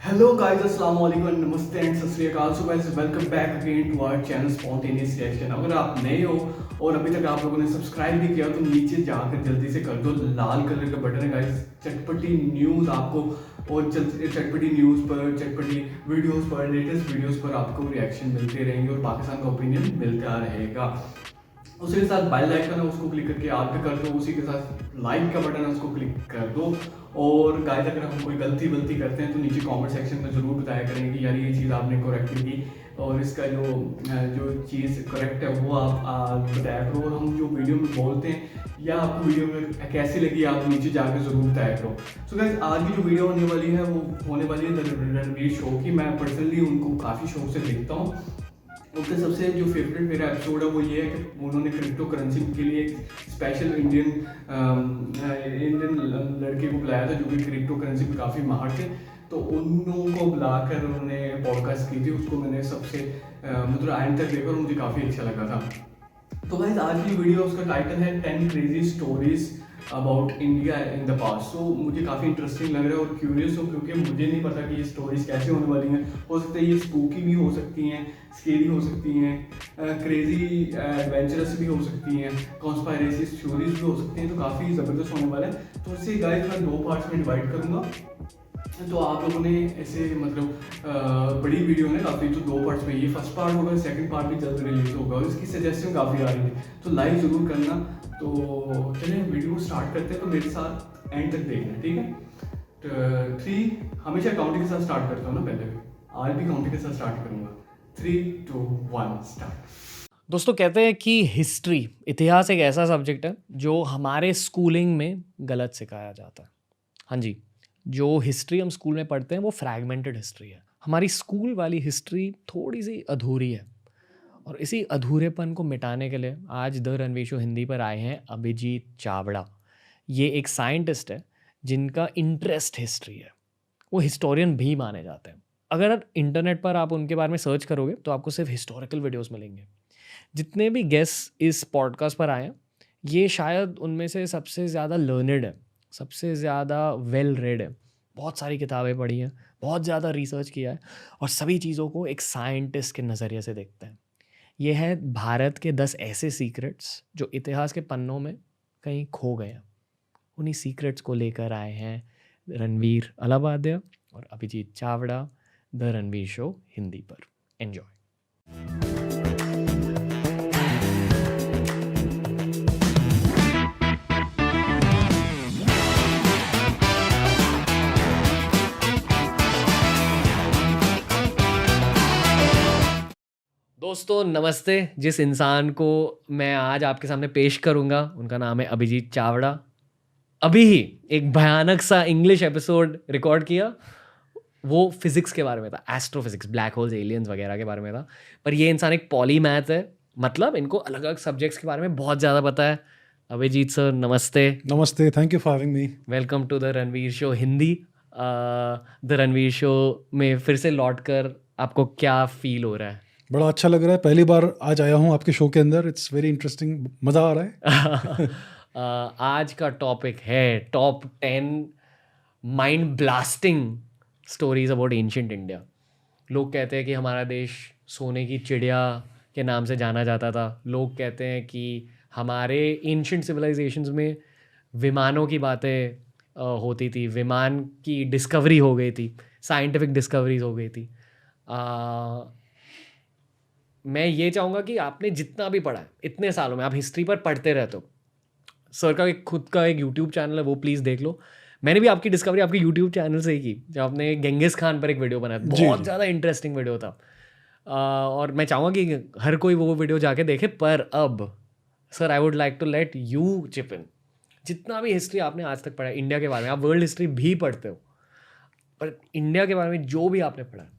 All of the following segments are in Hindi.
हेलो गाइस, अस्सलाम वालेकुम, नमस्ते एंड सत श्री अकाल। So guys, welcome back again to our channel spontaneous reaction. अगर आप नए हो और अभी तक आप लोगों ने सब्सक्राइब नहीं किया तो नीचे जाकर जल्दी से कर दो। लाल कलर का बटन है गाइस। चटपटी न्यूज़ आपको और चटपटी न्यूज़ पर, चटपटी वीडियोस पर, लेटेस्ट वीडियोस पर आपको रिएक्शन मिलते रहेंगे और पाकिस्तान का ओपिनियन मिलता रहेगा। उसी के साथ बेल आइकन है, उसको क्लिक करके आल पे कर दो। उसी के साथ लाइक का बटन है, उसको क्लिक कर दो। और गाइस, अगर हम कोई गलती करते हैं तो नीचे कमेंट सेक्शन में ज़रूर बताया करेंगे कि यार ये चीज़ आपने करेक्ट की, और इसका जो चीज़ करेक्ट है वो आप बताया करो। और हम जो वीडियो में बोलते हैं या आपको वीडियो में कैसी लगी आप नीचे जाकर ज़रूर बताया करो। सो गाइस, आज की जो वीडियो होने वाली है वो होने वाली है रणवीर शो की। मैं पर्सनली उनको काफ़ी शौक से देखता हूँ। उनका सबसे जो फेवरेट मेरा एपिसोड है वो ये है कि उन्होंने क्रिप्टो करेंसी के लिए एक स्पेशल इंडियन लड़के को बुलाया था जो कि क्रिप्टो करेंसी में काफ़ी माहिर थे। तो उन लोगों को बुलाकर उन्होंने पॉडकास्ट की थी। उसको मैंने सबसे मतलब एंड तक देखा और मुझे काफ़ी अच्छा लगा था। तो गाइस, आज की वीडियो उसका टाइटल है 10 crazy stories about India in the past. So मुझे काफ़ी इंटरेस्टिंग लग रहा है और क्यूरियस हूँ, क्योंकि मुझे नहीं पता कि ये स्टोरीज कैसे होने वाली हैं। हो सकता है ये स्पूकी भी हो सकती हैं, स्केरी हो सकती हैं, क्रेजी एडवेंचरस भी हो सकती हैं, कॉन्स्पायरेसी थ्योरीज भी हो सकती हैं। तो काफ़ी ज़बरदस्त होने वाला है। तो इसे गाइस मैं 2 पार्ट्स में डिवाइड करूँगा। तो आप लोगों ने ऐसे मतलब बड़ी वीडियो है काफ़ी, तो 2 पार्ट्स में ये फर्स्ट पार्ट होगा, सेकंड पार्ट भी जल्द रिलीज होगा। इसकी सजेशन काफ़ी आ रही है, तो लाइक ज़रूर करना। तो चलिए वीडियो स्टार्ट करते हैं। तो मेरे साथ एंड तक देखना, ठीक है। तो 3 हमेशा काउंटिंग के साथ स्टार्ट करता हूँ ना, पहले भी आज भी काउंटिंग के साथ स्टार्ट करूँगा। 3, 2, 1 स्टार्ट। दोस्तों, कहते हैं कि हिस्ट्री, इतिहास एक ऐसा सब्जेक्ट है जो हमारे स्कूलिंग में गलत सिखाया जाता है। हाँ जी, जो हिस्ट्री हम स्कूल में पढ़ते हैं वो फ्रैगमेंटेड हिस्ट्री है। हमारी स्कूल वाली हिस्ट्री थोड़ी सी अधूरी है, और इसी अधूरेपन को मिटाने के लिए आज द रणवीर शो हिंदी पर आए हैं अभिजीत चावड़ा। ये एक साइंटिस्ट है जिनका इंटरेस्ट हिस्ट्री है। वो हिस्टोरियन भी माने जाते हैं। अगर इंटरनेट पर आप उनके बारे में सर्च करोगे तो आपको सिर्फ हिस्टोरिकल वीडियोस मिलेंगे। जितने भी गेस्ट इस पॉडकास्ट पर आए हैं, ये शायद उनमें से सबसे ज़्यादा लर्नड है, सबसे ज़्यादा वेल रेड है। बहुत सारी किताबें पढ़ी हैं, बहुत ज़्यादा रिसर्च किया है, और सभी चीज़ों को एक साइंटिस्ट के नज़रिए से देखते हैं। ये है भारत के 10 ऐसे सीक्रेट्स जो इतिहास के पन्नों में कहीं खो गए हैं। उन्हीं सीक्रेट्स को लेकर आए हैं रणवीर अलावादिया और अभिजीत चावड़ा द रणवीर शो हिंदी पर। एन्जॉय। दोस्तों नमस्ते। जिस इंसान को मैं आज आपके सामने पेश करूंगा उनका नाम है अभिजीत चावड़ा। अभी ही एक भयानक सा इंग्लिश एपिसोड रिकॉर्ड किया। वो फिजिक्स के बारे में था, एस्ट्रोफिजिक्स, ब्लैक होल्स, एलियंस वगैरह के बारे में था। पर ये इंसान एक पॉलीमैथ है, मतलब इनको अलग अलग सब्जेक्ट्स के बारे में बहुत ज़्यादा पता है। अभिजीत सर नमस्ते। नमस्ते, thank you for having me. Welcome to the Ranveer show Hindi. The Ranveer show में फिर से लौट कर आपको क्या फील हो रहा है? बड़ा अच्छा लग रहा है, पहली बार आज आया हूँ आपके शो के अंदर। इट्स वेरी इंटरेस्टिंग, मज़ा आ रहा है। आज का टॉपिक है top 10 mind blasting stories about ancient India. लोग कहते हैं कि हमारा देश सोने की चिड़िया के नाम से जाना जाता था। लोग कहते हैं कि हमारे एंशिएंट सिविलाइजेशंस में विमानों की बातें होती थी, विमान की डिस्कवरी हो गई थी, साइंटिफिक डिस्कवरीज हो गई थी। मैं ये चाहूँगा कि आपने जितना भी पढ़ा है इतने सालों में, आप हिस्ट्री पर पढ़ते रहते हो। सर का एक खुद का एक यूट्यूब चैनल है, वो प्लीज़ देख लो। मैंने भी आपकी डिस्कवरी आपके यूट्यूब चैनल से ही की, जब आपने गेंगिस खान पर एक वीडियो बनाया, बहुत ज़्यादा इंटरेस्टिंग वीडियो था। और मैं चाहूँगा कि हर कोई वो वीडियो जाके देखे। पर अब sir, I would like to let you chip in. जितना भी हिस्ट्री आपने आज तक पढ़ा है इंडिया के बारे में, आप वर्ल्ड हिस्ट्री भी पढ़ते हो, पर इंडिया के बारे में जो भी आपने पढ़ा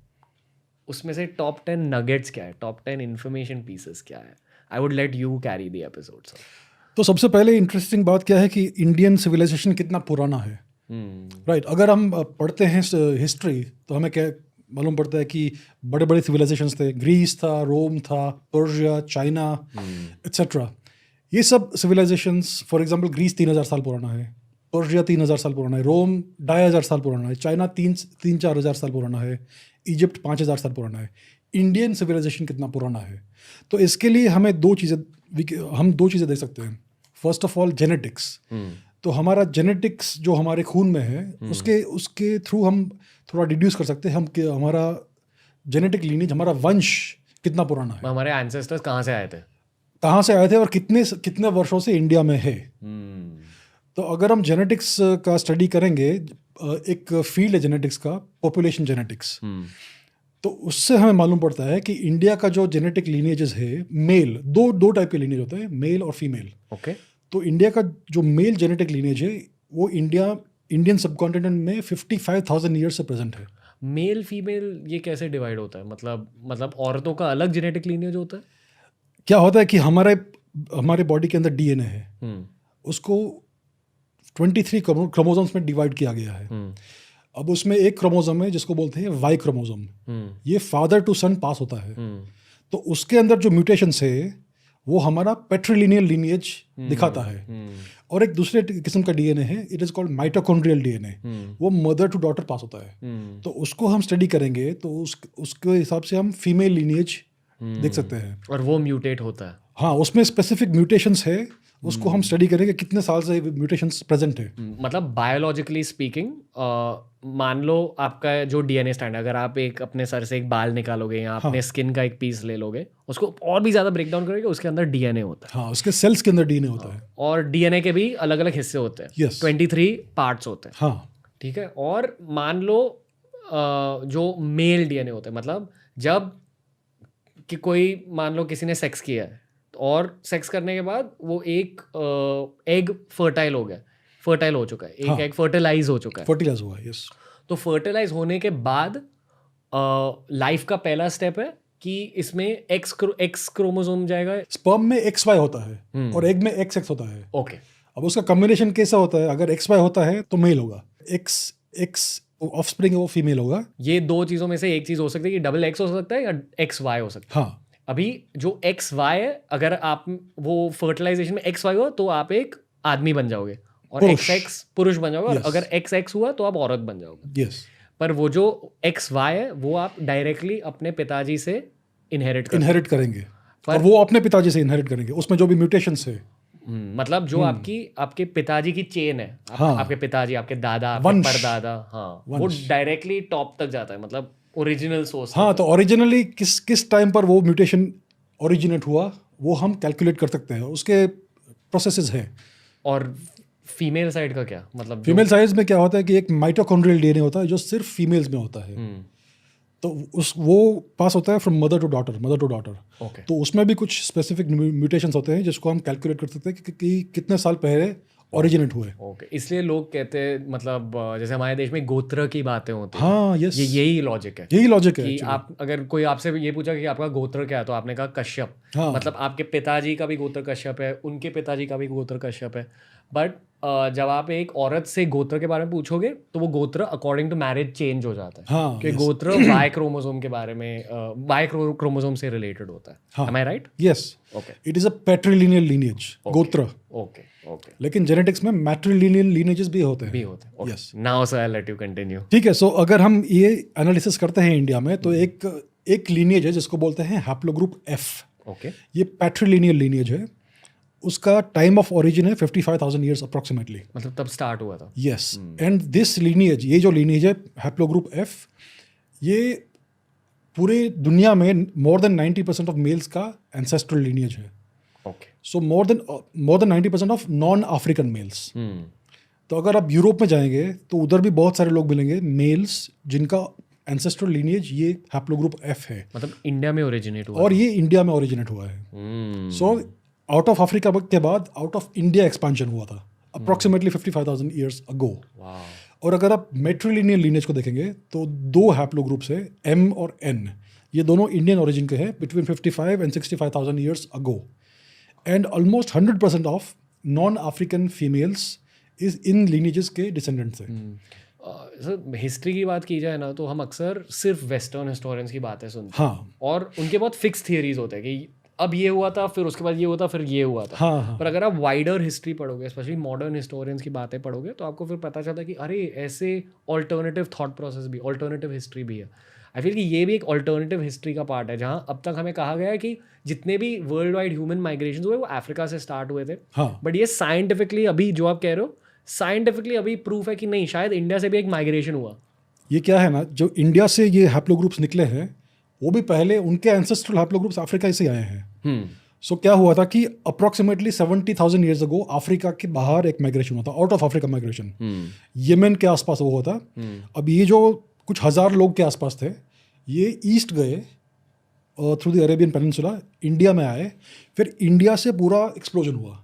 उसमें से टॉप 10 नगेट्स क्या है, टॉप 10 इन्फॉर्मेशन पीसेस क्या है? I would let you carry the episode sir. तो सबसे पहले इंटरेस्टिंग बात क्या है कि इंडियन सिविलाइजेशन कितना पुराना है। राइट, अगर हम पढ़ते हैं हिस्ट्री तो हमें क्या मालूम पड़ता है कि बड़े बड़े सिविलाइजेशंस थे। ग्रीस था, रोम था, पर्शिया, चाइना, एट्सेट्रा। ये सब सिविलाइजेशंस, फॉर एग्जांपल ग्रीस 3000 साल पुराना है। पर्शिया 3000 साल पुराना है, रोम 2500 साल पुराना है, चाइना 3-4 हज़ार साल पुराना है, इजिप्ट 5000 साल पुराना है। इंडियन सिविलाइजेशन कितना पुराना है? तो इसके लिए हमें हम दो चीज़ें देख सकते हैं। First of all genetics. तो हमारा जेनेटिक्स जो हमारे खून में है उसके थ्रू हम थोड़ा डिड्यूस कर सकते हैं हम कि हमारा जेनेटिक लीनेज, हमारा वंश कितना पुराना है, हमारे एंसेस्टर्स कहाँ से आए थे और कितने वर्षों से इंडिया में है। तो अगर हम जेनेटिक्स का स्टडी करेंगे, एक फील्ड है जेनेटिक्स का, पॉपुलेशन जेनेटिक्स, तो उससे हमें मालूम पड़ता है कि इंडिया का जो जेनेटिक लीनेजेस है, मेल, दो टाइप के लीनेज होते हैं, मेल और फीमेल। ओके। तो इंडिया का जो मेल जेनेटिक लीनेज है वो इंडियन सबकॉन्टिनेंट में 55,000 ईयर्स से प्रेजेंट है। मेल फीमेल ये कैसे डिवाइड होता है? मतलब औरतों का अलग जेनेटिक लीनिएज होता है? क्या होता है कि हमारे बॉडी के अंदर डीएनए है, उसको 23 क्रोमोसोम्स में डिवाइड किया गया है। अब उसमें एक क्रोमोसोम है जिसको बोलते हैं वाई क्रोमोसोम। ये फादर टू सन पास होता है। तो उसके अंदर जो म्यूटेशंस है वो हमारा पेट्रिलिनियल लीनिएज दिखाता है। और एक दूसरे किस्म का डीएनए है, it is called mitochondrial DNA. वो मदर टू डॉटर पास होता है। तो उसको हम स्टडी करेंगे तो उसके हिसाब से हम फीमेल लीनिएज देख सकते हैं। और वो म्यूटेट होता है? हाँ, उसमें स्पेसिफिक म्यूटेशंस है, उसको हम स्टडी करेंगे कितने साल से म्यूटेशंस प्रेजेंट है। मतलब बायोलॉजिकली स्पीकिंग, मान लो आपका जो डीएनए स्टैंड है, अगर आप अपने सर से एक बाल निकालोगे या अपने स्किन का एक पीस ले लोगे, उसको और भी ज़्यादा ब्रेक डाउन करोगे, उसके अंदर डीएनए होता है। हाँ, उसके सेल्स के अंदर डीएनए होता है। और डीएनए के भी अलग अलग हिस्से होते हैं। Yes. 23 पार्ट्स होते हैं। हाँ, ठीक है। और मान लो जो मेल डीएनए होते हैं, मतलब जब कि कोई, मान लो किसी ने सेक्स किया है और सेक्स करने के बाद वो एक एग फर्टाइल हो चुका है, एक एग फर्टिलाइज हो चुका है, फर्टिलाइज हुआ है। यस। तो फर्टिलाइज होने के बाद लाइफ का पहला स्टेप है कि इसमें एक्स क्रोमोसोम जाएगा। स्पर्म में XY होता है और एग में XX होता है। ओके। अब उसका कॉम्बिनेशन कैसा होता है? अगर XY होता है तो मेल होगा, X ऑफस्प्रिंग है वो फीमेल होगा। ये दो चीजों में से एक चीज हो सकती है कि डबल एक्स हो सकता है या XY हो सकता है। हाँ, अभी जो XY है, अगर आप वो फर्टिलाइजेशन में XY हुआ तो आप एक आदमी बन जाओगे, और पुरुष। XX पुरुष बन जाओगे। और Yes. अगर XX हुआ तो आप औरत बन जाओगे। यस। पर वो जो XY है वो आप डायरेक्टली अपने पिताजी से इनहेरिट करेंगे। और वो अपने पिताजी से इनहेरिट करेंगे, उसमें जो भी म्यूटेशंस है। मतलब जो आपके पिताजी की चेन है, आपके पिताजी, आपके दादा, आपके परदादा, हाँ, वो डायरेक्टली टॉप तक जाता है, मतलब ओरिजिनल सोर्स। हाँ, तो ओरिजिनली किस टाइम पर वो म्यूटेशन ओरिजिनेट हुआ वो हम कैलकुलेट कर सकते हैं, उसके प्रोसेसेस है। और फीमेल साइड का क्या मतलब? फीमेल साइड में क्या होता है कि एक माइटोकॉन्ड्रियल डीएनए होता है जो सिर्फ फीमेल्स में होता है। तो वो पास होता है from mother to daughter. Okay. तो उसमें भी कुछ स्पेसिफिक म्यूटेशंस होते हैं जिसको हम कैलकुलेट कर सकते हैं कि कितने साल पहले ओरिजिनेट हुए। ओके। इसलिए लोग कहते हैं, मतलब जैसे हमारे देश में गोत्र की बातें होती हैं। हाँ, यस। यही लॉजिक है कि आप, अगर कोई आपसे ये पूछा कि आपका गोत्र क्या है, तो आपने कहा कश्यप। हाँ। मतलब आपके पिताजी का भी गोत्र कश्यप है, उनके पिताजी का भी गोत्र कश्यप है। बट जब आप एक औरत से गोत्र के बारे में पूछोगे तो वो गोत्र अकॉर्डिंग टू मैरिज चेंज हो जाता है। हाँ, कि गोत्र वाई क्रोमोसोम के बारे में, वाई क्रोमोसोम से रिलेटेड होता है। हाँ। Am I right? Yes. Okay. It is a पैट्रिलिनियल lineage, गोत्र। ओके। लेकिन जेनेटिक्स में मैट्रिलिनियल लीनेजेस भी होते हैं। Yes. Now so I let you continue. ठीक है। सो अगर हम ये एनालिसिस करते हैं इंडिया में, तो एक लीनेज है जिसको बोलते हैं हैप्लोग्रुप F। ओके। ये पैट्रिलिनियल लीनेज है। उसका टाइम ऑफ ओरिजिन है 55,000 ईयर्स अप्रोक्सीमेटली। मतलब तब स्टार्ट हुआ था। यस। एंड दिस लीनेज, ये जो लीनेज है हैप्लोग्रुप F, ये पूरे दुनिया में मोर देन 90% ऑफ मेल्स का एंसेस्ट्रल लीनेज है। Okay. So more than 90% of non African males. तो अगर आप यूरोप में जाएंगे तो उधर भी बहुत सारे लोग मिलेंगे, मेल्स जिनका एंसेस्ट्रल लीनेज ये हैप्लोग्रुप F है। मतलब इंडिया में ओरिजिनेट हुआ। और ये इंडिया में ओरिजिनेट हुआ है। सो आउट ऑफ अफ्रीका के बाद आउट ऑफ इंडिया एक्सपेंशन हुआ था अप्रोक्सीमेटली 55,000 ईयर्स अगो। और अगर आप मैट्रिलिनियल लीनेज को देखेंगे तो दो हैप्लोग्रुप्स है, M और N। ये दोनों इंडियन ओरिजिन के हैं between 55 and 65,000 years ago. And almost 100% of non African females is in lineages के डिसेंडेंट्स है। सर, हिस्ट्री की बात की जाए ना तो हम अक्सर सिर्फ वेस्टर्न हिस्टोरियंस की बातें सुनते हैं। हाँ। और उनके बहुत फिक्स थियरीज होते हैं कि अब ये हुआ था, फिर उसके बाद ये हुआ था, फिर ये हुआ था। हाँ हाँ पर अगर आप वाइडर हिस्ट्री पढ़ोगे, स्पेशली मॉडर्न हिस्टोरियंस की बातें पढ़ोगे, तो आपको फिर पता चलता है कि अरे ऐसे ऑल्टरनेटिव थॉट प्रोसेस भी, ऑल्टरनेटिव हिस्ट्री भी है। आई फील कि ये भी एक ऑल्टरनेटिव हिस्ट्री का पार्ट है, जहाँ अब तक हमें कहा गया है कि जितने भी वर्ल्ड वाइड ह्यूमन माइग्रेशन हुए वो अफ्रीका से स्टार्ट हुए थे। हाँ बट ये साइंटिफिकली अभी जो आप कह रहे हो, साइंटिफिकली अभी प्रूफ है कि नहीं, शायद इंडिया से भी एक माइग्रेशन हुआ। ये क्या है ना, जो इंडिया से ये हैप्लोग्रुप्स निकले हैं वो भी पहले उनके एंसेस्ट्रल हैप्लोग्रुप्स अफ्रीका से आए हैं। सो क्या हुआ था कि अप्रोक्सीमेटली 70,000 ईयर्स अगो अफ्रीका के बाहर एक माइग्रेशन हुआ था, out of Africa migration. Yemen के आसपास वो हुआ था। अब ये जो कुछ हजार लोग के आसपास थे, ये ईस्ट गए through the Arabian peninsula, India में आए, फिर इंडिया से पूरा एक्सप्लोजन हुआ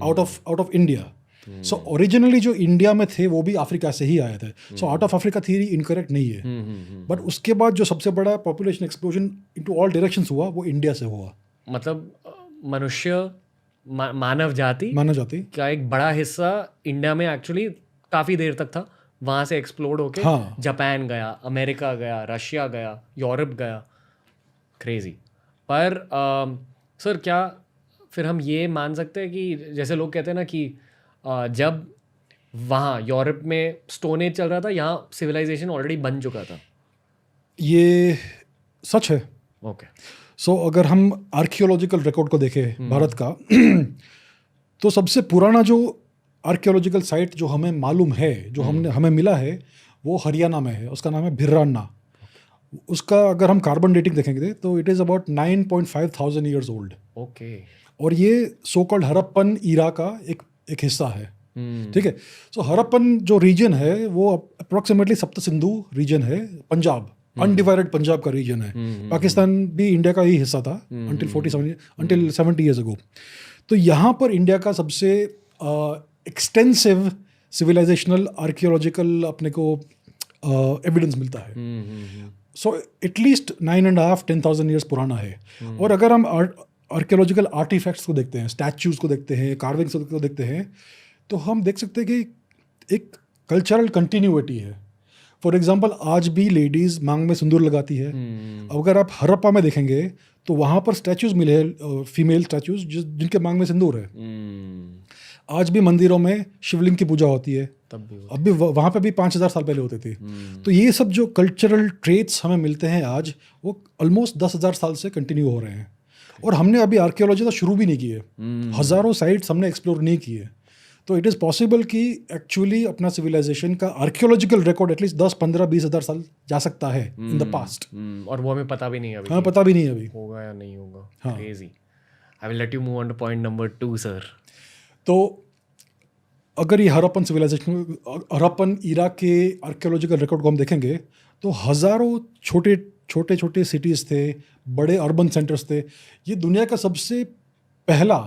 out of India. So originally जो इंडिया में थे वो भी अफ्रीका से ही आए थे। So out of Africa theory incorrect नहीं है। बट उसके बाद जो सबसे बड़ा population explosion into all directions हुआ वो इंडिया से हुआ। मतलब मनुष्य, मानव जाति का एक बड़ा हिस्सा इंडिया में एक्चुअली काफ़ी देर तक था, वहाँ से एक्सप्लोड होके हाँ। जापान गया, अमेरिका गया, रशिया गया, यूरोप गया। क्रेजी। पर सर क्या फिर हम ये मान सकते हैं कि जैसे लोग कहते हैं ना कि जब वहाँ यूरोप में स्टोन एज चल रहा था, यहाँ सिविलाइजेशन ऑलरेडी बन चुका था? ये सच है। ओके। सो अगर हम आर्कियोलॉजिकल रिकॉर्ड को देखें भारत का, तो सबसे पुराना जो आर्कियोलॉजिकल साइट जो हमें मालूम है, जो हमें मिला है, वो हरियाणा में है। उसका नाम है भिर्रान्ना। उसका अगर हम कार्बन डेटिंग देखेंगे तो it is about 9.5 thousand years old. Okay. और ये सो कॉल्ड हरप्पन ईरा का एक हिस्सा है। ठीक है। सो हरप्पन जो रीजन है वो अप्रोक्सीमेटली सप्त सिंधु रीजन है, पंजाब, अनडिवाइडेड पंजाब का रीजन है। पाकिस्तान भी इंडिया का ही हिस्सा था अंटिल 70 ईयर्स अगो। तो यहाँ पर इंडिया का सबसे एक्सटेंसिव सिविलाइजेशनल आर्कियोलॉजिकल अपने को एविडेंस मिलता है। सो एटलीस्ट 9.5-10,000 ईयर्स पुराना है। और अगर हम आर्कियोलॉजिकल आर्टिफैक्ट्स को देखते हैं, स्टैच्यूज़ को देखते हैं, कार्विंग्स को देखते हैं, तो हम देख सकते हैं कि एक कल्चरल कंटिन्यूटी है। फॉर एग्जांपल आज भी लेडीज़ मांग में सिंदूर लगाती है। अगर आप हरप्पा में देखेंगे तो वहाँ पर स्टैच्यूज़ मिले हैं, फीमेल स्टैच्यूज़ जिनके मांग में सिंदूर है। आज भी मंदिरों में शिवलिंग की पूजा होती है, अब भी वहाँ पे भी 5,000 साल पहले होते थे। तो ये सब जो कल्चरल ट्रेट्स हमें मिलते हैं आज, वो ऑलमोस्ट 10,000 साल से कंटिन्यू हो रहे हैं। और हमने अभी आर्कियोलॉजी तो शुरू भी नहीं की है, हज़ारों साइट्स हमने एक्सप्लोर नहीं किए। तो इट इज़ पॉसिबल कि एक्चुअली अपना सिविलाइजेशन का आर्कियोलॉजिकल रिकॉर्ड एटलीस्ट 10-15-20,000 साल जा सकता है इन द पास्ट। और वो हमें पता भी नहीं है अभी। हाँ, पता भी नहीं है अभी होगा या नहीं होगा। हाँ। Crazy. I will let you move on two point number 2 sir. तो अगर ये हरप्पन सिविलाइजेशन, हरप्पन ईरा के आर्कियोलॉजिकल रिकॉर्ड को हम देखेंगे तो हज़ारों छोटे सिटीज़ थे, बड़े अर्बन सेंटर्स थे। ये दुनिया का सबसे पहला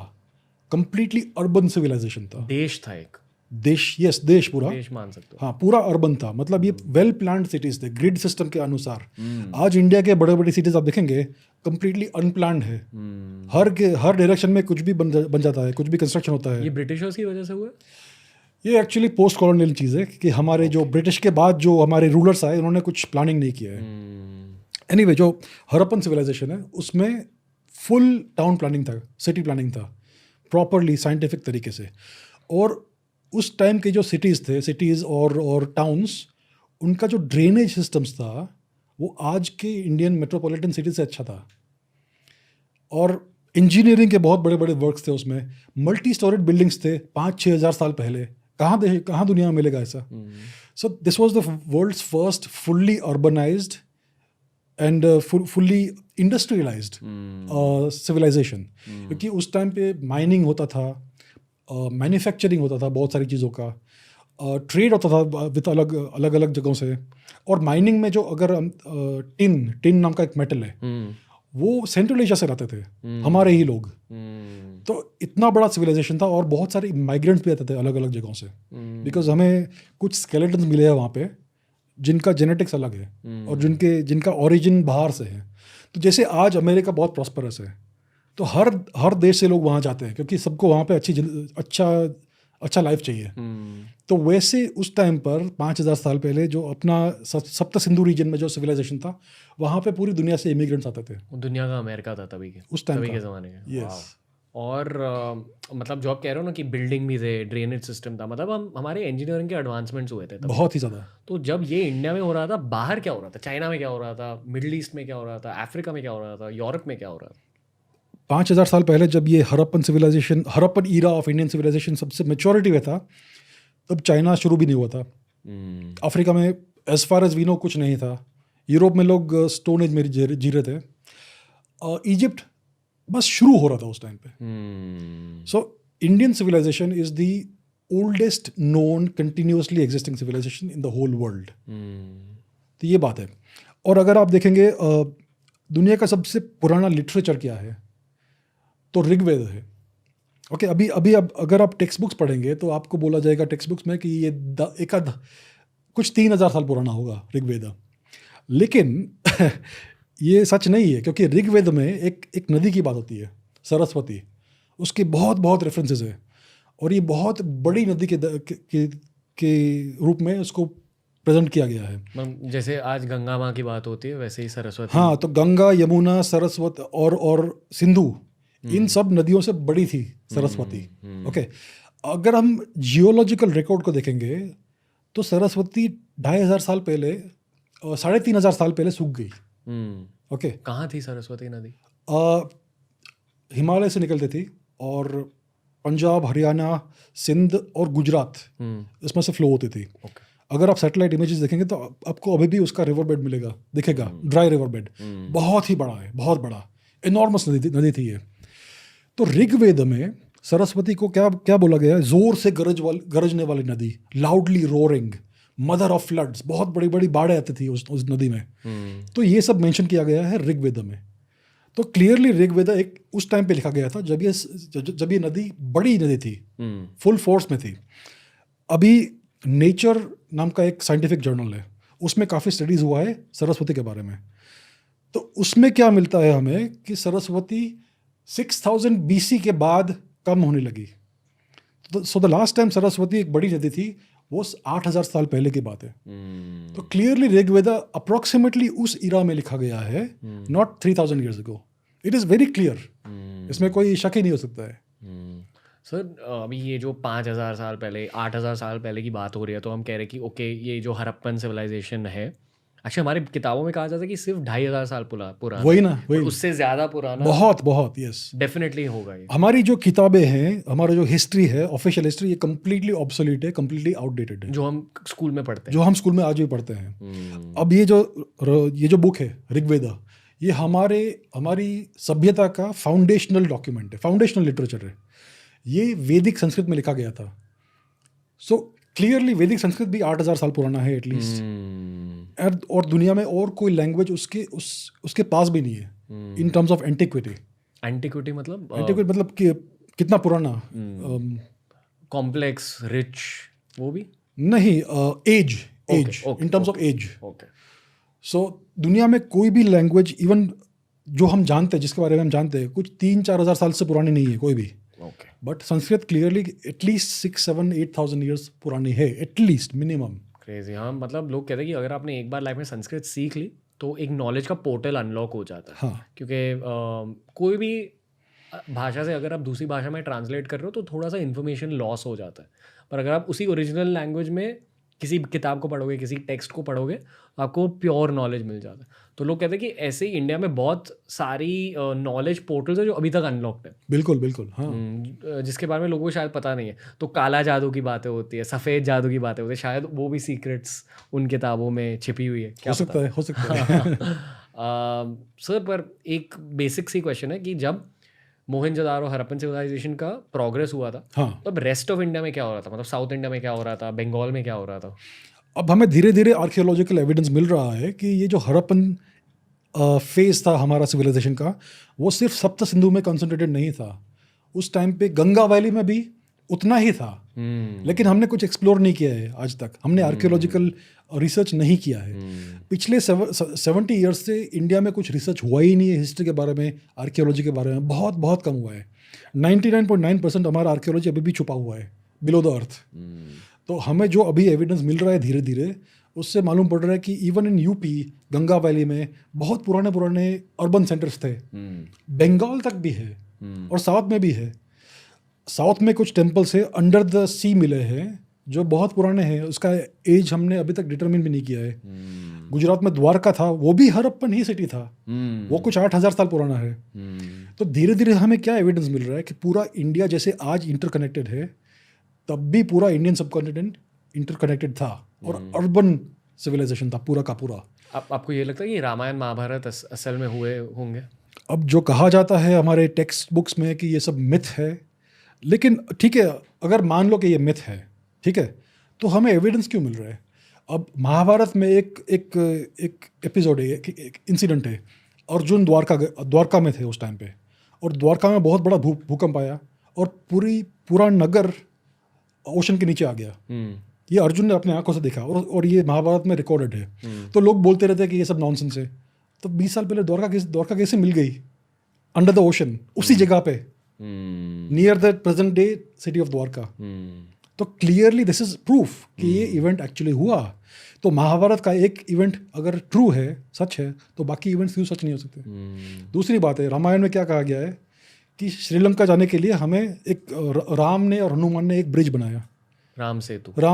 कंप्लीटली अर्बन सिविलाइजेशन था। देश था एक। देश पूरा देश मान सकते हो। हाँ, पूरा अर्बन था। मतलब ये वेल प्लान्ड सिटीज़ थे, ग्रिड सिस्टम के अनुसार। आज इंडिया के बड़े सिटीज़ आप देखेंगे कंप्लीटली अनप्लान्ड है। हर डायरेक्शन में कुछ भी बन जाता है, कुछ भी कंस्ट्रक्शन होता है। ये ब्रिटिशर्स की वजह से हुआ? ये एक्चुअली पोस्ट कॉलोनियल चीज़ है कि हमारे जो ब्रिटिश के बाद जो हमारे रूलर्स आए, उन्होंने कुछ प्लानिंग नहीं किया है। एनीवे, जो हरप्पन सिविलाइजेशन है उसमें फुल टाउन प्लानिंग था, सिटी प्लानिंग था, प्रॉपरली साइंटिफिक तरीके से। और उस टाइम के जो सिटीज़ और टाउन्स, उनका जो ड्रेनेज सिस्टम्स था वो आज के इंडियन मेट्रोपॉलिटन सिटी से अच्छा था। और इंजीनियरिंग के बहुत बड़े वर्क्स थे उसमें। मल्टी स्टोरेड बिल्डिंग्स थे 5-6 हज़ार साल पहले। कहाँ दुनिया में मिलेगा ऐसा? So this was the world's first fully urbanised and fully industrialised civilisation. क्योंकि उस टाइम पे माइनिंग होता था, मैन्युफैक्चरिंग होता था बहुत सारी चीज़ों का, ट्रेड होता था विद अलग जगहों से। और माइनिंग में जो अगर टिन नाम का एक मेटल है, वो सेंट्रल एशिया से लाते थे, हमारे ही लोग। तो इतना बड़ा सिविलाइजेशन था और बहुत सारे माइग्रेंट्स भी आते थे अलग जगहों से। बिकॉज हमें कुछ स्केलेटन्स मिले हैं वहाँ पे जिनका जेनेटिक्स अलग है और जिनका ओरिजिन बाहर से है। तो जैसे आज अमेरिका बहुत प्रॉस्परस है, तो हर देश से लोग वहाँ जाते हैं क्योंकि सबको वहाँ पे अच्छा लाइफ चाहिए। तो वैसे उस टाइम पर 5000 साल पहले जो अपना सप्त सिंधु रीजन में जो सिविलाइजेशन था, वहाँ पे पूरी दुनिया से इमिग्रेंट्स आते थे वो दुनिया का अमेरिका था तभी के उस टाइम तभी के का। ज़माने में। Yes. वाह। और मतलब जो आप कह रहे हो ना कि बिल्डिंग भी थे, ड्रेनेज सिस्टम था, मतलब हम हमारे इंजीनियरिंग के एडवांसमेंट्स हुए थे तब। बहुत ही ज़्यादा। तो जब ये इंडिया में हो रहा था, बाहर क्या हो रहा था? चाइना में क्या हो रहा था? मिडिल ईस्ट में क्या हो रहा था? अफ्रीका में क्या हो रहा था? यूरोप में क्या हो रहा था? 5000 साल पहले जब ये Harappan era of Indian civilisation सबसे मेच्योरिटी में था, तब चाइना शुरू भी नहीं हुआ था। अफ्रीका में as far as we know कुछ नहीं था। यूरोप में लोग स्टोन एज में जी रहे थे। इजिप्ट बस शुरू हो रहा था उस टाइम पे। So Indian civilisation is the oldest known continuously existing civilisation in the whole world. तो ये बात है। और अगर आप देखेंगे दुनिया का सबसे पुराना लिटरेचर क्या है, तो ऋग्वेद है। ओके, अभी अब अगर आप टेक्स्ट बुक्स पढ़ेंगे तो आपको बोला जाएगा टेक्स्ट बुक्स में कि ये कुछ 3000 साल पुराना होगा ऋग्वेद। लेकिन ये सच नहीं है, क्योंकि ऋग्वेद में एक नदी की बात होती है, सरस्वती। उसके बहुत बहुत रेफरेंसेस है, और ये बहुत बड़ी नदी के रूप में उसको प्रेजेंट किया गया है। मतलब जैसे आज गंगा माँ की बात होती है, वैसे ही सरस्वती। हाँ, तो गंगा, यमुना, सरस्वती और सिंधु, इन सब नदियों से बड़ी थी सरस्वती। ओके, अगर हम जियोलॉजिकल रिकॉर्ड को देखेंगे तो सरस्वती 2500 साल पहले, 3500 साल पहले सूख गई। ओके, कहाँ थी सरस्वती नदी? हिमालय से निकलती थी, और पंजाब, हरियाणा, सिंध और गुजरात इसमें से फ्लो होती थी। अगर आप सैटेलाइट इमेजेस देखेंगे तो आपको अभी भी उसका रिवर बेड मिलेगा, दिखेगा, ड्राई रिवर बेड। बहुत ही बड़ा है, बहुत बड़ा, एनॉर्मस नदी थी ये। तो ऋग्वेद में सरस्वती को क्या बोला गया है? जोर से गरजने वाली नदी, loudly roaring, mother of floods. बहुत बड़ी बड़ी बाढ़ें आती थी उस नदी में। तो ये सब मेंशन किया गया है ऋग्वेद में। तो क्लियरली ऋग्वेद एक उस टाइम पे लिखा गया था जब ये नदी बड़ी नदी थी, फुल फोर्स में थी। अभी नेचर नाम का एक साइंटिफिक जर्नल है, उसमें काफ़ी स्टडीज़ हुआ है सरस्वती के बारे में। तो उसमें क्या मिलता है हमें कि सरस्वती 6000 BC के बाद कम होने लगी। So the last time Saraswati एक बड़ी नदी थी वो 8000 साल पहले की बात है। तो क्लियरली ऋग्वेद अप्रोक्सीमेटली उस इरा में लिखा गया है, not 3000 years ago. It is very clear, इसमें कोई शक ही नहीं हो सकता है। सर अभी ये जो 5000 साल पहले, 8000 साल पहले की बात हो रही है, तो हम कह रहे हैं कि ओके, ये जो हड़प्पन सिविलाइजेशन है, अच्छा हमारी किताबों में कहा जाता है कि सिर्फ 2500 साल पुराना। वही ना, वही उससे ज़्यादा पुराना बहुत यस डेफिनेटली होगा ये। हमारी जो किताबें हैं, हमारा जो हिस्ट्री है, ऑफिशियल हिस्ट्री, ये कम्प्लीटली ऑब्सोलीट है, कम्प्लीटली आउटडेटेड है। जो हम स्कूल में पढ़ते हैं, जो हम स्कूल में आज भी पढ़ते हैं। अब ये जो बुक है ऋग्वेद, ये हमारी सभ्यता का फाउंडेशनल डॉक्यूमेंट है, फाउंडेशनल लिटरेचर है। ये वैदिक संस्कृत में लिखा गया था। सो क्लियरली वैदिक संस्कृत भी 8000 साल पुराना है एटलीस्ट। और दुनिया में और कोई लैंग्वेज उसके पास भी नहीं है in terms of antiquity. Antiquity मतलब कि कितना पुराना, कॉम्प्लेक्स, रिच, वो भी नहीं, age in terms of age. So दुनिया में कोई भी लैंग्वेज, इवन जो हम जानते हैं, जिसके बारे में हम जानते हैं, कुछ 3-4 हज़ार साल से पुरानी नहीं है कोई भी। But Sanskrit clearly at least 6-7-8,000 years पुरानी है, एटलीस्ट मिनिमम। क्रेजी। हाँ, मतलब लोग कहते हैं कि अगर आपने एक बार लाइफ में संस्कृत सीख ली तो एक नॉलेज का पोर्टल अनलॉक हो जाता है। हाँ, क्योंकि कोई भी भाषा से अगर आप दूसरी भाषा में ट्रांसलेट कर रहे हो तो थोड़ा सा इन्फॉर्मेशन लॉस हो जाता है। पर अगर आप उसी ओरिजिनल लैंग्वेज में किसी किताब को पढ़ोगे, किसी टेक्स्ट को पढ़ोगे, आपको प्योर नॉलेज मिल जाता है। तो लोग कहते हैं कि ऐसे ही इंडिया में बहुत सारी नॉलेज पोर्टल्स है जो अभी तक अनलॉक्ड है। बिल्कुल हाँ। जिसके बारे में लोगों को शायद पता नहीं है। तो काला जादू की बातें होती है, सफ़ेद जादू की बातें होती है, शायद वो भी सीक्रेट्स उन किताबों में छिपी हुई है। क्या हो सकता है सर, पर एक बेसिक सी क्वेश्चन है कि जब मोहनजोदारो हड़प्पन सिविलाइजेशन का प्रोग्रेस हुआ था, हाँ, तब रेस्ट ऑफ इंडिया में क्या हो रहा था? मतलब साउथ इंडिया में क्या हो रहा था, बंगाल में क्या हो रहा था? अब हमें धीरे धीरे आर्कियोलॉजिकल एविडेंस मिल रहा है कि ये जो हड़प्पन फेज था हमारा सिविलाइजेशन का, वो सिर्फ सप्त सिंधु में कंसंट्रेटेड नहीं था। उस टाइम पे गंगा वैली में भी उतना ही था। लेकिन हमने कुछ एक्सप्लोर नहीं किया है आज तक, हमने आर्कियोलॉजिकल रिसर्च नहीं किया है। पिछले 70 ईयर्स से इंडिया में कुछ रिसर्च हुआ ही नहीं है हिस्ट्री के बारे में, आर्कियोलॉजी के बारे में बहुत कम हुआ है। 99.9% हमारा आर्कियोलॉजी अभी भी छुपा हुआ है बिलो द अर्थ। तो हमें जो अभी एविडेंस मिल रहा है धीरे धीरे, उससे मालूम पड़ रहा है कि even in UP Ganga valley में बहुत पुराने पुराने अर्बन सेंटर्स थे, बंगाल तक भी है और साउथ में भी है। साउथ में कुछ टेम्पल्स है अंडर द सी मिले हैं जो बहुत पुराने हैं, उसका एज हमने अभी तक डिटरमिन भी नहीं किया है। गुजरात में द्वारका था, वो भी हड़प्पन ही सिटी था, वो कुछ 8,000 साल पुराना है। तो धीरे धीरे हमें क्या एविडेंस मिल रहा है कि पूरा इंडिया जैसे आज इंटरकनेक्टेड है, तब भी पूरा इंडियन सबकॉन्टिनेंट इंटरकनेक्टेड था और अर्बन सिविलाइजेशन था पूरा का पूरा। आपको ये लगता है कि रामायण महाभारत असल में हुए होंगे? अब जो कहा जाता है हमारे टेक्स्ट बुक्स में कि ये सब मिथ है, लेकिन ठीक है, अगर मान लो कि ये मिथ है, ठीक है, तो हमें एविडेंस क्यों मिल रहा है? अब महाभारत में एक एपिसोड है, एक इंसिडेंट है, अर्जुन द्वारका में थे उस टाइम पे, और द्वारका में बहुत बड़ा भूकंप आया और पूरा नगर ओशन के नीचे आ गया। ये अर्जुन ने अपने आंखों से देखा और ये महाभारत में रिकॉर्डेड है। तो लोग बोलते रहते हैं कि ये सब नॉनसेंस है। तो 20 साल पहले द्वारका कैसे मिल गई अंडर द ओशन, उसी जगह पे, near the present day city of Dwarka? तो क्लियरली दिस इज प्रूफ कि ये इवेंट एक्चुअली हुआ। तो महाभारत का एक इवेंट अगर ट्रू है, सच है, तो बाकी इवेंट्स क्यों सच नहीं हो सकते? दूसरी बात है, रामायण में क्या कहा गया है कि श्रीलंका जाने के लिए हमें एक राम ने और हनुमान ने एक ब्रिज बनाया, राम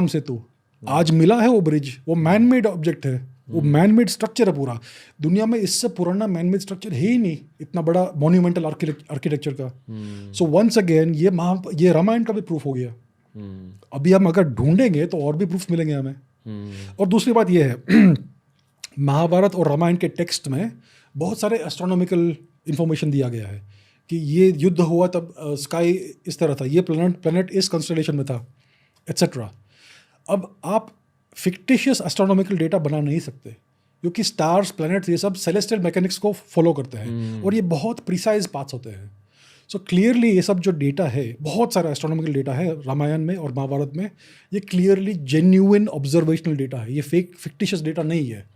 सेतु। आज मिला है वो ब्रिज, वो मैन मेड ऑब्जेक्ट है, वो मैन मेड स्ट्रक्चर है पूरा। दुनिया में इससे पुराना मैन मेड स्ट्रक्चर है ही नहीं, इतना बड़ा मॉन्यूमेंटल आर्किटेक्चर का। सो वंस अगेन ये रामायण का भी प्रूफ हो गया। अभी हम अगर ढूंढेंगे तो और भी प्रूफ मिलेंगे हमें। और दूसरी बात ये है, महाभारत और रामायण के टेक्स्ट में बहुत सारे एस्ट्रोनॉमिकल इंफॉर्मेशन दिया गया है कि ये युद्ध हुआ तब स्काई इस तरह था, ये प्लैनेट इस कंस्टेलेशन में था, एट्सेट्रा। अब आप फिक्टिशियस एस्ट्रोनॉमिकल डेटा बना नहीं सकते, क्योंकि स्टार्स, प्लैनेट्स, ये सब सेलेस्टियल मैकेनिक्स को फॉलो करते हैं और ये बहुत प्रिसाइज पाथ्स होते हैं। सो क्लियरली ये सब जो डेटा है, बहुत सारा एस्ट्रोनॉमिकल डेटा है रामायण में और महाभारत में, ये क्लियरली जेन्युइन ऑब्जर्वेशनल डेटा है, ये फिक्टिशियस डेटा नहीं है।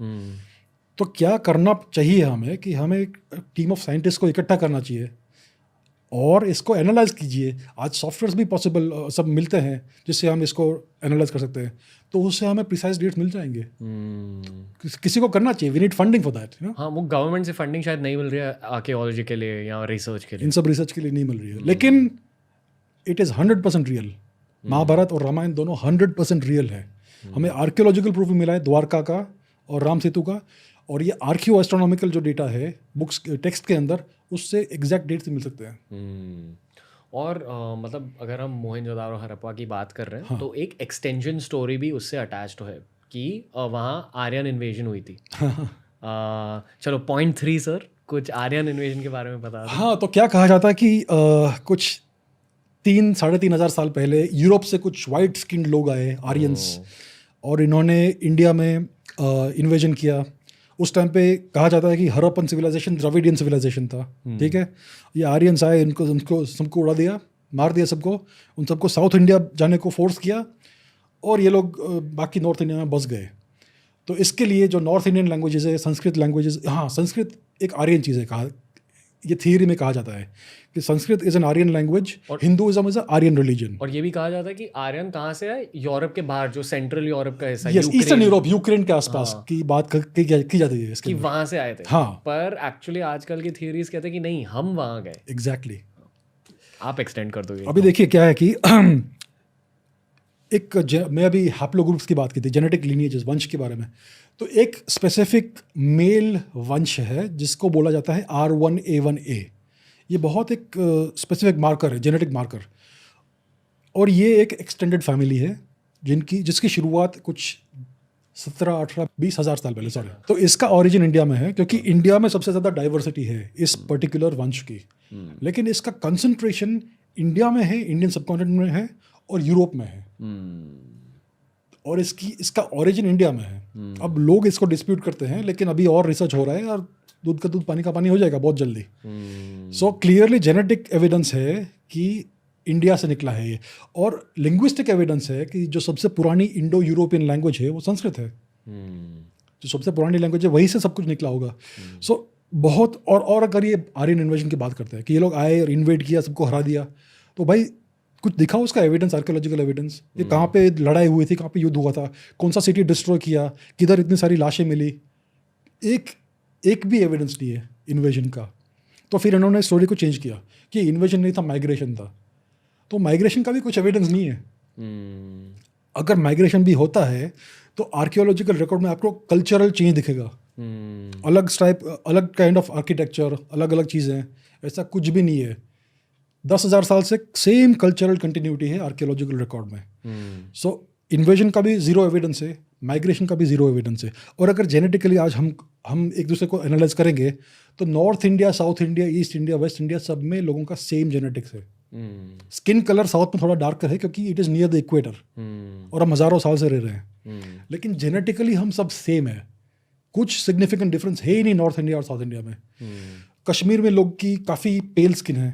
तो क्या करना चाहिए हमें कि हमें एक टीम ऑफ साइंटिस्ट को इकट्ठा करना चाहिए और इसको एनालाइज कीजिए। आज सॉफ्टवेयर्स भी पॉसिबल सब मिलते हैं जिससे हम इसको एनालाइज कर सकते हैं, तो उससे हमें प्रिसाइज डेट्स मिल जाएंगे। किसी को करना चाहिए, we need funding for that. हाँ, वो गवर्नमेंट से फंडिंग शायद नहीं मिल रही है आर्कियोलॉजी के लिए या रिसर्च के लिए, इन सब रिसर्च के लिए नहीं मिल रही है, लेकिन इट इज़ 100% रियल। महाभारत और रामायण दोनों 100% रियल है। हमें आर्कियोलॉजिकल प्रूफ भी मिला है द्वारका का और राम सेतु का, और ये आर्कियो एस्ट्रोनॉमिकल जो डेटा है बुक्स टेक्स्ट के अंदर, उससे एग्जैक्ट डेट्स मिल सकते हैं। और मतलब अगर हम मोहनजोदारो हड़प्पा की बात कर रहे हैं, तो एक एक्सटेंशन स्टोरी भी उससे अटैच्ड है कि वहाँ आर्यन इन्वेजन हुई थी। चलो पॉइंट 3 सर, कुछ आर्यन इन्वेजन के बारे में बता दें। हाँ, तो क्या कहा जाता है कि कुछ 3-3,500 साल पहले यूरोप से कुछ वाइट स्किन्ड लोग आए, आर्यंस, और इन्होंने इंडिया में इन्वेजन किया। उस टाइम पे कहा जाता है कि हड़प्पन सिविलाइजेशन द्रविडियन सिविलाइजेशन था, ठीक है। ये आर्यंस आए, उनको सबको उड़ा दिया, मार दिया सबको, उन सबको साउथ इंडिया जाने को फोर्स किया और ये लोग बाकी नॉर्थ इंडिया में बस गए। तो इसके लिए जो नॉर्थ इंडियन लैंग्वेजेस है, संस्कृत लैंग्वेजेस, हाँ, संस्कृत एक आर्यन चीज़ है, कहा ये थियरी में कहा जाता है कि Sanskrit is an Aryan language, Hinduism is Aryan religion. और ये भी कहा जाता है कि आर्यन कहाँ से है, यूरोप के बाहर, जो सेंट्रल यूरोप का हिस्सा, ईस्टर्न यूरोप, यूक्रेन के आसपास की बात की जाती है कि वहाँ से आए थे। हाँ, पर एक्चुअली आजकल की थियरीज कहते हैं कि नहीं, हम वहाँ गए। एग्जैक्टली। आप एक्सटेंड कर दोगे? अभी देखिए क्या है कि मैं अभी हैप्लोग्रुप्स की बात की थी, जेनेटिक लीनिएजेस, वंश के बारे में। तो एक स्पेसिफिक मेल वंश है जिसको बोला जाता है R1A1A। ये बहुत एक स्पेसिफिक मार्कर है, जेनेटिक मार्कर, और ये एक एक्सटेंडेड फैमिली है जिसकी शुरुआत कुछ 17, 18, 20 हज़ार साल पहले, सॉरी। तो इसका ओरिजिन इंडिया में है, क्योंकि इंडिया में सबसे ज़्यादा डाइवर्सिटी है इस पर्टिकुलर वंश की, लेकिन इसका कंसंट्रेशन इंडिया में है, इंडियन सबकॉन्टिनेंट में है और यूरोप में है, और इसका ओरिजिन इंडिया में है। अब लोग इसको डिस्प्यूट करते हैं, लेकिन अभी और रिसर्च हो रहा है और दूध का दूध पानी का पानी हो जाएगा बहुत जल्दी। सो क्लियरली जेनेटिक एविडेंस है कि इंडिया से निकला है ये, और लिंग्विस्टिक एविडेंस है कि जो सबसे पुरानी इंडो यूरोपियन लैंग्वेज है वो संस्कृत है। जो सबसे पुरानी लैंग्वेज है वहीं से सब कुछ निकला होगा। सो बहुत, और अगर ये आर्यन इन्वेजन की बात करते हैं कि ये लोग आए और इन्वेड किया, सबको हरा दिया, तो भाई कुछ दिखाओ उसका एविडेंस, आर्कियोलॉजिकल एविडेंस, ये कहाँ पे लड़ाई हुई थी, कहाँ पे युद्ध हुआ था, कौन सा सिटी डिस्ट्रॉय किया, किधर इतनी सारी लाशें मिली, एक भी एविडेंस नहीं है इन्वेजन का। तो फिर इन्होंने स्टोरी को चेंज किया कि इन्वेजन नहीं था, माइग्रेशन था। तो माइग्रेशन का भी कुछ एविडेंस नहीं है। अगर माइग्रेशन भी होता है तो आर्कियोलॉजिकल रिकॉर्ड में आपको कल्चरल चेंज दिखेगा, अलग टाइप, अलग काइंड ऑफ आर्किटेक्चर, अलग अलग चीज़ें, ऐसा कुछ भी नहीं है। 10,000 साल से सेम कल्चरल कंटिन्यूटी है आर्कियोलॉजिकल रिकॉर्ड में। सो इन्वेजन का भी जीरो एविडेंस है, माइग्रेशन का भी जीरो एविडेंस है। और अगर जेनेटिकली आज हम एक दूसरे को एनालाइज करेंगे तो north India, south India, east India, waste India, सब में लोगों का सेम जेनेटिक्स है। स्किन कलर साउथ में थोड़ा डार्कर है क्योंकि it is near the equator और हम हज़ारों साल से रह रहे हैं, लेकिन जेनेटिकली हम सब सेम है। कुछ सिग्निफिकेंट डिफरेंस है ही नहीं नॉर्थ इंडिया और साउथ इंडिया में। कश्मीर में लोग की काफ़ी पेल स्किन है,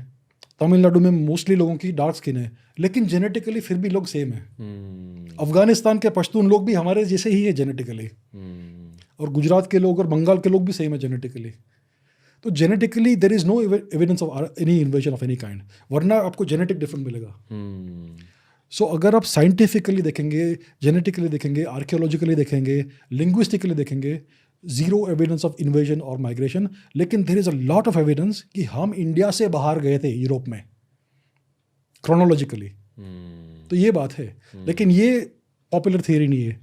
तमिलनाडु में मोस्टली लोगों की डार्क स्किन है, लेकिन जेनेटिकली फिर भी लोग सेम है। अफगानिस्तान के पश्तून लोग भी हमारे जैसे ही है जेनेटिकली, और गुजरात के लोग और बंगाल के लोग भी सेम है जेनेटिकली। तो genetically there is no evidence of any invasion of any kind, वरना आपको जेनेटिक डिफरेंस मिलेगा। सो अगर आप साइंटिफिकली देखेंगे, जेनेटिकली देखेंगे, आर्कियोलॉजिकली देखेंगे, लिंग्विस्टिकली देखेंगे, जीरो एविडेंस ऑफ इन्वेजन और माइग्रेशन। लेकिन there is a lot of evidence कि हम इंडिया से बाहर गए थे यूरोप में क्रोनोलॉजिकली। तो ये बात है, लेकिन ये पॉपुलर थियरी नहीं है,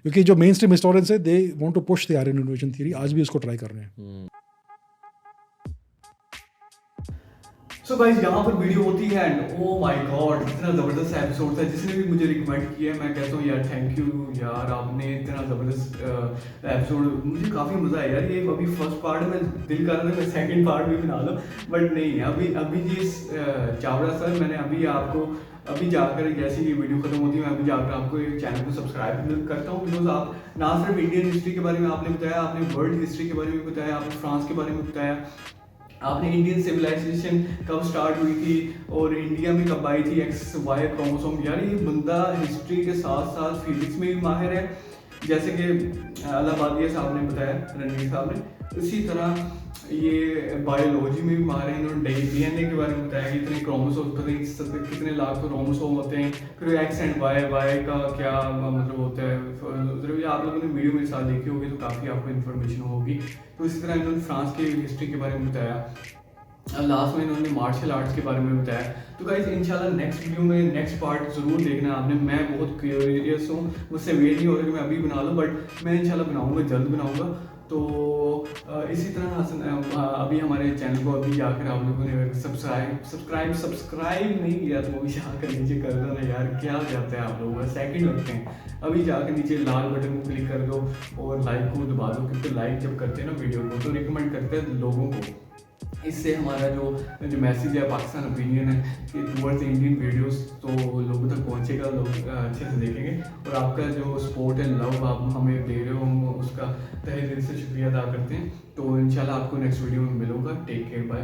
क्योंकि जो मेन स्ट्रीम हिस्टोरियंस है they want to push the Aryan invasion theory, आज भी उसको ट्राई कर रहे हैं। सो गाइस यहाँ पर वीडियो होती है एंड ओ माय गॉड इतना ज़बरदस्त एपिसोड था। जिसने भी मुझे रिकमेंड किया है मैं कहता हूँ यार थैंक यू यार, आपने इतना ज़बरदस्त एपिसोड, मुझे काफ़ी मज़ा आया यार। ये अभी फर्स्ट पार्ट में दिल कर रहा था मैं सेकंड पार्ट भी बना लो, बट नहीं, अभी ये चावड़ा सर, मैंने अभी जाकर जैसे ये वीडियो खत्म होती है मैं अभी जाकर आपको ये चैनल को सब्सक्राइब करता हूँ, बिकॉज आप ना सिर्फ इंडियन हिस्ट्री के बारे में आपने बताया, आपने वर्ल्ड हिस्ट्री के बारे में बताया, आपने फ्रांस के बारे में बताया, आपने इंडियन सिविलाइजेशन कब स्टार्ट हुई थी और इंडिया में कब आई थी XY क्रोमोसोम। यार ये बंदा हिस्ट्री के साथ साथ फिजिक्स में भी माहिर है, जैसे कि अलाहाबादिया साहब ने बताया, रणवीर साहब ने। इसी तरह ये बायोलॉजी में भी माहिर है, इन्होंने DNA के बारे में बताया कि इतने क्रोमोसोम, कितने लाख क्रोमोसोम होते हैं, फिर X एंड Y का क्या मतलब होता है। जरूर ये आप लोगों ने वीडियो मेरे साथ देखी होगी तो काफ़ी आपको इन्फॉर्मेशन होगी। तो इसी तरह इन्होंने फ्रांस की हिस्ट्री के बारे में बताया, लास्ट में इन्होंने मार्शल आर्ट्स के बारे में बताया। तो गाइस इंशाल्लाह नेक्स्ट वीडियो में नेक्स्ट पार्ट ज़रूर देखना आपने। मैं बहुत क्यूरियस हूँ, मुझसे वेट नहीं हो रहा कि मैं अभी बना लूँ, बट मैं इंशाल्लाह बनाऊँगा, जल्द बनाऊँगा। तो इसी तरह हसन अभी हमारे चैनल को अभी जाकर आप लोगों ने सब्सक्राइब नहीं किया तो अभी जाकर नीचे कर दो ना यार, क्या जाता है आप लोगों का, सेकंड लगते हैं। अभी जाकर नीचे लाल बटन को क्लिक कर दो और लाइक को दबा दो, क्योंकि लाइक जब करते हैं ना वीडियो को तो रिकमेंड करते हैं लोगों को। इससे हमारा जो मैसेज है पाकिस्तान ओपिनियन है कि टूवर्ड्स इंडियन वीडियोस तो लोगों तक पहुंचेगा, लोग अच्छे से देखेंगे। और आपका जो सपोर्ट है, लव आप हमें दे रहे हो, हम उसका तहे दिल से शुक्रिया अदा करते हैं। तो इंशाल्लाह आपको नेक्स्ट वीडियो में मिलूंगा। Take care, bye.